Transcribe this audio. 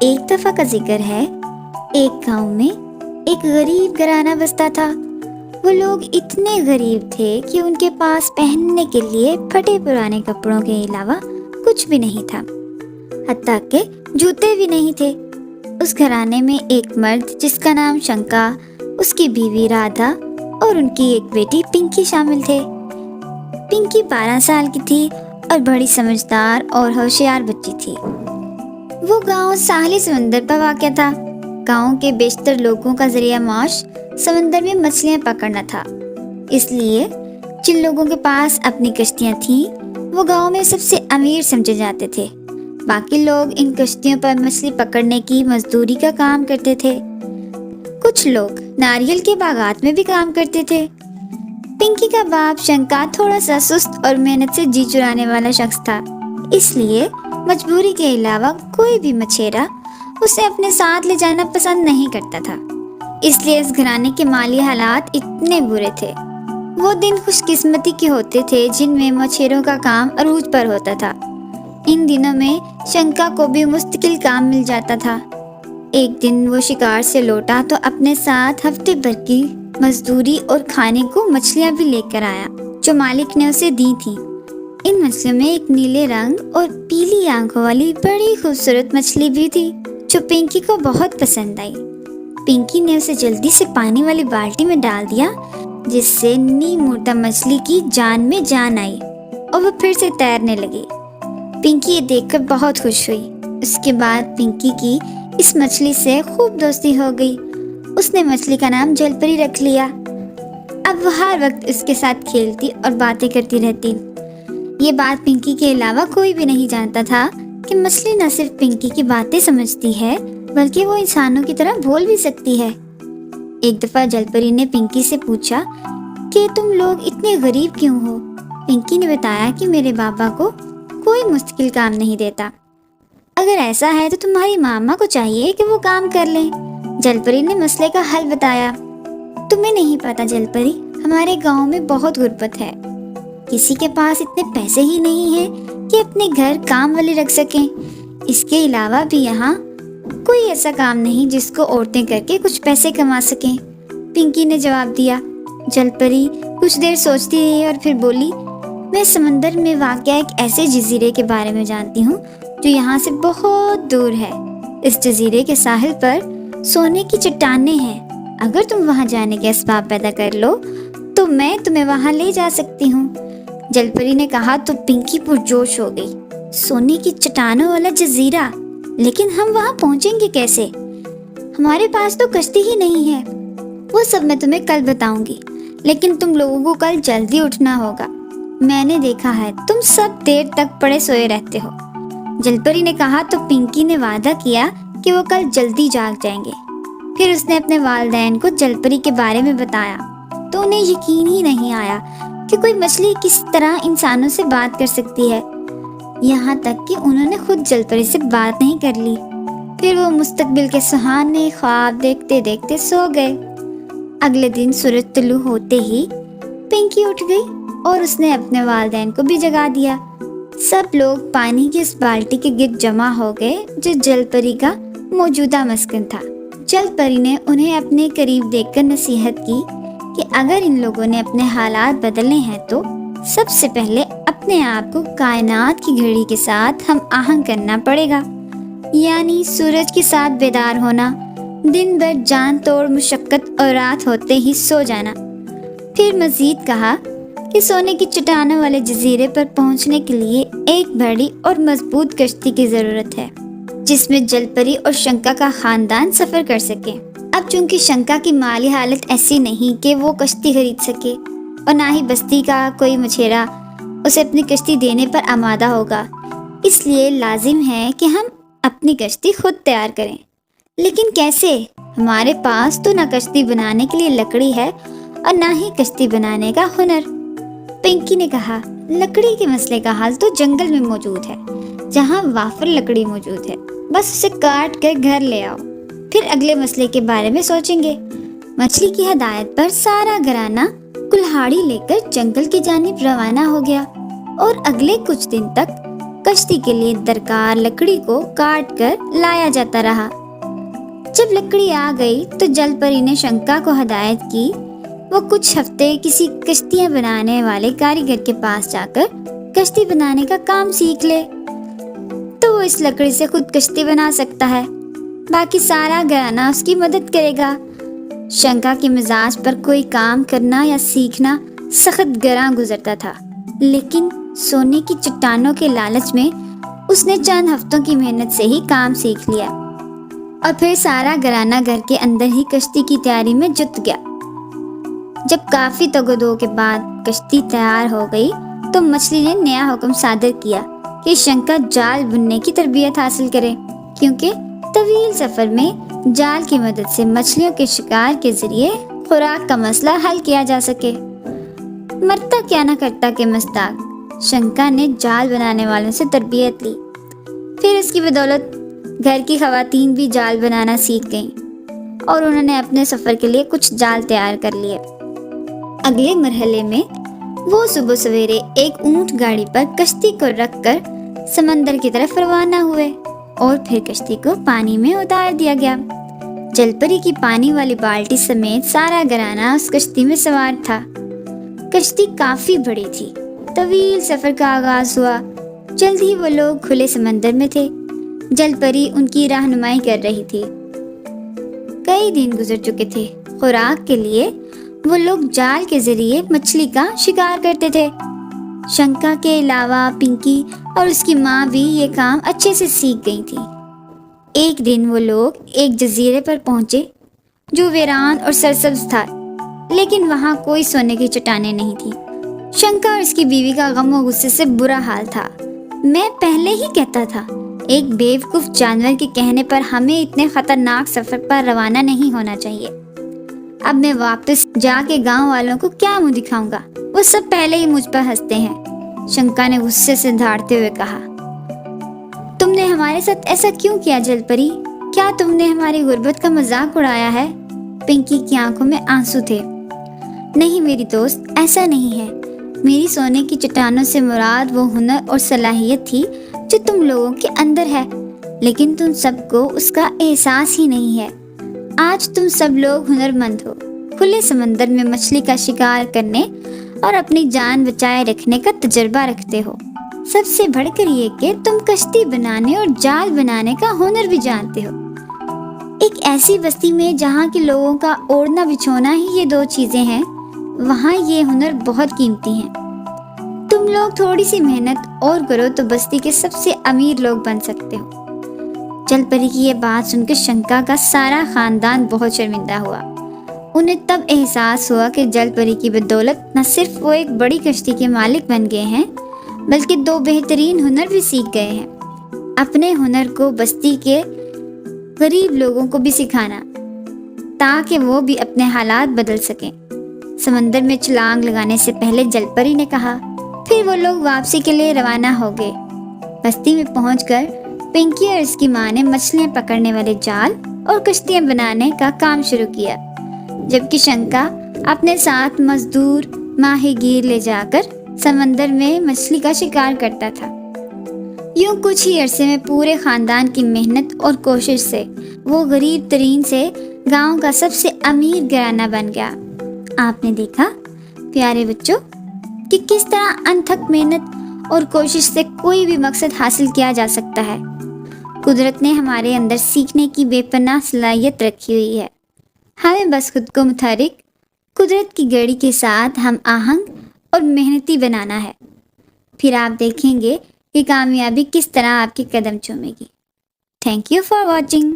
ایک دفعہ کا ذکر ہے، ایک گاؤں میں ایک غریب گھرانہ بستا تھا۔ وہ لوگ اتنے غریب تھے کہ ان کے پاس پہننے کے لیے پھٹے پرانے کپڑوں کے علاوہ کچھ بھی نہیں تھا، حتیٰ کہ جوتے بھی نہیں تھے۔ اس گھرانے میں ایک مرد جس کا نام شنکا، اس کی بیوی رادھا اور ان کی ایک بیٹی پنکی شامل تھے۔ پنکی 12 سال کی تھی اور بڑی سمجھدار اور ہوشیار بچی تھی۔ وہ گاؤں ساحلی سمندر پر واقع تھا۔ گاؤں کے بیشتر لوگوں کا ذریعہ معاش سمندر میں مچھلیاں پکڑنا تھا، اس لیے جن لوگوں کے پاس اپنی کشتیاں تھیں وہ گاؤں میں سب سے امیر سمجھے جاتے تھے۔ باقی لوگ ان کشتیوں پر مچھلی پکڑنے کی مزدوری کا کام کرتے تھے۔ کچھ لوگ ناریل کے باغات میں بھی کام کرتے تھے۔ پنکی کا باپ شنکا تھوڑا سا سست اور محنت سے جی چرانے والا شخص تھا، اس لیے مجبوری کے علاوہ کوئی بھی مچھیرا اسے اپنے ساتھ لے جانا پسند نہیں کرتا تھا۔ اس لیے اس گھرانے کے مالی حالات اتنے برے تھے۔ وہ دن خوش قسمتی کے ہوتے تھے جن میں مچھیروں کا کام عروج پر ہوتا تھا۔ ان دنوں میں شنکا کو بھی مستقل کام مل جاتا تھا۔ ایک دن وہ شکار سے لوٹا تو اپنے ساتھ ہفتے بھر کی مزدوری اور کھانے کو مچھلیاں بھی لے کر آیا جو مالک نے اسے دی تھی۔ ان مچھلیوں میں ایک نیلے رنگ اور پیلی آنکھوں والی بڑی خوبصورت مچھلی بھی تھی جو پنکی کو بہت پسند آئی۔ پنکی نے اسے جلدی سے پانی والی بالٹی میں ڈال دیا، جس سے نیم مردہ مچھلی کی جان میں جان آئی اور وہ پھر سے تیرنے لگی۔ پنکی یہ دیکھ کر بہت خوش ہوئی۔ اس کے بعد پنکی کی اس مچھلی سے خوب دوستی ہو گئی۔ اس نے مچھلی کا نام جل پری رکھ لیا۔ اب وہ ہر وقت اس کے ساتھ کھیلتی اور باتیں کرتی رہتی۔ یہ بات پنکی کے علاوہ کوئی بھی نہیں جانتا تھا کہ مچھلی نہ صرف پنکی کی باتیں سمجھتی ہے بلکہ وہ انسانوں کی طرح بول بھی سکتی ہے۔ ایک دفعہ جل پری نے پنکی سے پوچھا کہ تم لوگ اتنے غریب کیوں ہو؟ پنکی نے بتایا کہ میرے بابا کو کوئی مستقل کام نہیں دیتا۔ اگر ایسا ہے تو تمہاری ماما کو چاہیے کہ وہ کام کر لیں۔ جل پری نے مسئلے کا حل بتایا۔ تمہیں نہیں پتا جل پری، ہمارے گاؤں میں بہت غربت ہے۔ کسی کے پاس اتنے پیسے ہی نہیں ہیں کہ اپنے گھر کام والے رکھ سکیں۔ اس کے علاوہ بھی یہاں کوئی ایسا کام نہیں جس کو عورتیں کر کے کچھ پیسے کما سکیں۔ پنکی نے جواب دیا۔ جل پری کچھ دیر سوچتی رہی اور پھر بولی، میں سمندر میں واقع ایک ایسے جزیرے کے بارے میں جانتی ہوں جو یہاں سے بہت دور ہے۔ اس جزیرے کے ساحل پر سونے کی چٹانیں ہیں۔ اگر تم وہاں جانے کے اسباب پیدا کر لو تو میں تمہیں وہاں لے جا سکتی ہوں۔ جل پری نے کہا تو پنکی پرجوش ہو گئی۔ سونے کی چٹانوں والا جزیرہ، لیکن ہم وہاں پہنچیں گے کیسے؟ ہمارے پاس تو کشتی ہی نہیں ہے۔ وہ سب میں تمہیں کل بتاؤں گی، لیکن تم لوگوں کو کل جلدی اٹھنا ہوگا۔ میں نے دیکھا ہے تم سب دیر تک پڑے سوئے رہتے ہو۔ جل پری نے کہا تو پنکی نے وعدہ کیا کہ وہ کل جلدی جاگ جائیں گے۔ پھر اس نے اپنے والدین کو جل پری کے بارے میں بتایا تو انہیں یقین ہی نہیں آیا کہ کوئی مچھلی کس طرح انسانوں سے بات کر سکتی ہے، یہاں تک کہ انہوں نے خود جل پری سے بات نہیں کر لی۔ پھر وہ مستقبل کے سہانے خواب دیکھتے دیکھتے سو گئے۔ اگلے دن سورج طلوع ہوتے ہی پنکی اٹھ گئی اور اس نے اپنے والدین کو بھی جگا دیا۔ سب لوگ پانی کی اس بالٹی کے گرد جمع ہو گئے جو جل پری کا موجودہ مسکن تھا۔ جل پری نے انہیں اپنے قریب دیکھ کر نصیحت کی کہ اگر ان لوگوں نے اپنے حالات بدلنے ہیں تو سب سے پہلے اپنے آپ کو کائنات کی گھڑی کے ساتھ ہم آہنگ کرنا پڑے گا، یعنی سورج کے ساتھ بیدار ہونا، دن بھر جان توڑ مشقت اور رات ہوتے ہی سو جانا۔ پھر مزید کہا کہ سونے کی چٹانوں والے جزیرے پر پہنچنے کے لیے ایک بڑی اور مضبوط کشتی کی ضرورت ہے جس میں جل پری اور شنکا کا خاندان سفر کر سکے۔ اب چونکہ شنکا کی مالی حالت ایسی نہیں کہ وہ کشتی خرید سکے اور نہ ہی بستی کا کوئی مچھیرا اسے اپنی کشتی دینے پر آمادہ ہوگا، اس لیے لازم ہے کہ ہم اپنی کشتی خود تیار کریں۔ لیکن کیسے؟ ہمارے پاس تو نہ کشتی بنانے کے لیے لکڑی ہے اور نہ ہی کشتی بنانے کا ہنر۔ پنکی نے کہا، لکڑی کے مسئلے کا حل تو جنگل میں موجود ہے جہاں وافر لکڑی موجود ہے، بس اسے کاٹ کر گھر لے آؤ، پھر اگلے مسئلے کے بارے میں سوچیں گے۔ مچھلی کی ہدایت پر سارا گھرانہ کلہاڑی لے کر جنگل کی جانب روانہ ہو گیا اور اگلے کچھ دن تک کشتی کے لیے درکار لکڑی کو کاٹ کر لایا جاتا رہا۔ جب لکڑی آ گئی تو جل پری نے شنکا کو ہدایت کی وہ کچھ ہفتے کسی کشتیاں بنانے والے کاریگر کے پاس جا کر کشتی بنانے کا کام سیکھ لے تو وہ اس لکڑی سے خود کشتی بنا سکتا ہے، باقی سارا گھرانہ اس کی مدد کرے گا۔ شنکا کے مزاج پر کوئی کام کرنا یا سیکھنا سخت گراں گزرتا تھا، لیکن سونے کی چٹانوں کے لالچ میں اس نے چند ہفتوں کی محنت سے ہی کام سیکھ لیا اور پھر سارا گھرانہ گھر کے اندر ہی کشتی کی تیاری میں جت گیا۔ جب کافی تگودو کے بعد کشتی تیار ہو گئی تو مچھلی نے نیا حکم صادر کیا کہ شنکا جال بننے کی تربیت حاصل کرے، کیونکہ طویل سفر میں جال کی مدد سے مچھلیوں کے شکار کے ذریعے خوراک کا مسئلہ حل کیا جا سکے۔ مرتا کیا نہ کرتا کہ مستاق شنکا نے جال بنانے والوں سے تربیت لی، پھر اس کی بدولت گھر کی خواتین بھی جال بنانا سیکھ گئیں اور انہوں نے اپنے سفر کے لیے کچھ جال تیار کر لیے۔ اگلے مرحلے میں وہ صبح سویرے ایک اونٹ گاڑی پر کشتی کو رکھ کر سمندر کی طرف روانہ ہوئے اور پھر کشتی کو پانی میں اتار دیا گیا۔ جل پری کی پانی والی بالٹی سمیت سارا گھرانہ اس کشتی میں سوار تھا۔ کشتی کافی بڑی تھی۔ طویل سفر کا آغاز ہوا۔ جلد ہی وہ لوگ کھلے سمندر میں تھے۔ جل پری ان کی رہنمائی کر رہی تھی۔ کئی دن گزر چکے تھے۔ خوراک کے لیے وہ لوگ جال کے ذریعے مچھلی کا شکار کرتے تھے۔ شنکا کے علاوہ پنکی اور اس کی ماں بھی یہ کام اچھے سے سیکھ گئی تھی۔ ایک دن وہ لوگ ایک جزیرے پر پہنچے جو ویران اور سرسبز تھا، لیکن وہاں کوئی سونے کی چٹانیں نہیں تھی۔ شنکا اور اس کی بیوی کا غم و غصے سے برا حال تھا۔ میں پہلے ہی کہتا تھا ایک بیوقوف جانور کے کہنے پر ہمیں اتنے خطرناک سفر پر روانہ نہیں ہونا چاہیے۔ اب میں واپس جا کے گاؤں والوں کو کیا منہ دکھاؤں گا، وہ سب پہلے ہی مجھ پر ہنستے ہیں۔ شنکا نے غصے سے دھاڑتے ہوئے کہا، تم نے ہمارے ساتھ ایسا کیوں کیا جل پری؟ کیا تم نے ہماری غربت کا مذاق اڑایا ہے؟ پنکی کی آنکھوں میں آنسو تھے۔ نہیں میری دوست، ایسا نہیں ہے۔ میری سونے کی چٹانوں سے مراد وہ ہنر اور صلاحیت تھی جو تم لوگوں کے اندر ہے، لیکن تم سب کو اس کا احساس ہی نہیں ہے۔ آج تم سب لوگ ہنر مند ہو، کھلے سمندر میں مچھلی کا شکار کرنے اور اپنی جان بچائے رکھنے کا تجربہ رکھتے ہو۔ سب سے بڑھ کر یہ کہ تم کشتی بنانے اور جال بنانے کا ہنر بھی جانتے ہو۔ ایک ایسی بستی میں جہاں کے لوگوں کا اوڑھنا بچھونا ہی یہ دو چیزیں ہیں، وہاں یہ ہنر بہت قیمتی ہیں۔ تم لوگ تھوڑی سی محنت اور کرو تو بستی کے سب سے امیر لوگ بن سکتے ہو۔ جل پری کی یہ بات سن کر شنکا کا سارا خاندان بہت شرمندہ ہوا۔ انہیں تب احساس ہوا کہ جل پری کی بدولت نہ صرف وہ ایک بڑی کشتی کے مالک بن گئے ہیں، بلکہ دو بہترین ہنر بھی سیکھ گئے ہیں۔ اپنے ہنر کو بستی کے غریب لوگوں کو بھی سکھانا تاکہ وہ بھی اپنے حالات بدل سکیں۔ سمندر میں چھلانگ لگانے سے پہلے جل پری نے کہا۔ پھر وہ لوگ واپسی کے لیے روانہ ہو گئے۔ بستی میں پہنچ کر پنکی اور اس کی ماں نے مچھلیاں پکڑنے والے جال اور کشتیاں بنانے کا کام شروع کیا، جبکہ شنکا اپنے ساتھ مزدور ماہی گیر لے جا کر سمندر میں مچھلی کا شکار کرتا تھا۔ یوں کچھ ہی عرصے میں پورے خاندان کی محنت اور کوشش سے وہ غریب ترین سے گاؤں کا سب سے امیر گھرانہ بن گیا۔ آپ نے دیکھا پیارے بچوں کہ کس طرح انتھک محنت اور کوشش سے کوئی بھی مقصد حاصل کیا جا سکتا ہے۔ قدرت نے ہمارے اندر سیکھنے کی بے پناہ صلاحیت رکھی ہوئی ہے، ہمیں بس خود کو متحرک، قدرت کی گڑی کے ساتھ ہم آہنگ اور محنتی بنانا ہے۔ پھر آپ دیکھیں گے کہ کامیابی کس طرح آپ کے قدم چومے گی۔ Thank you for watching.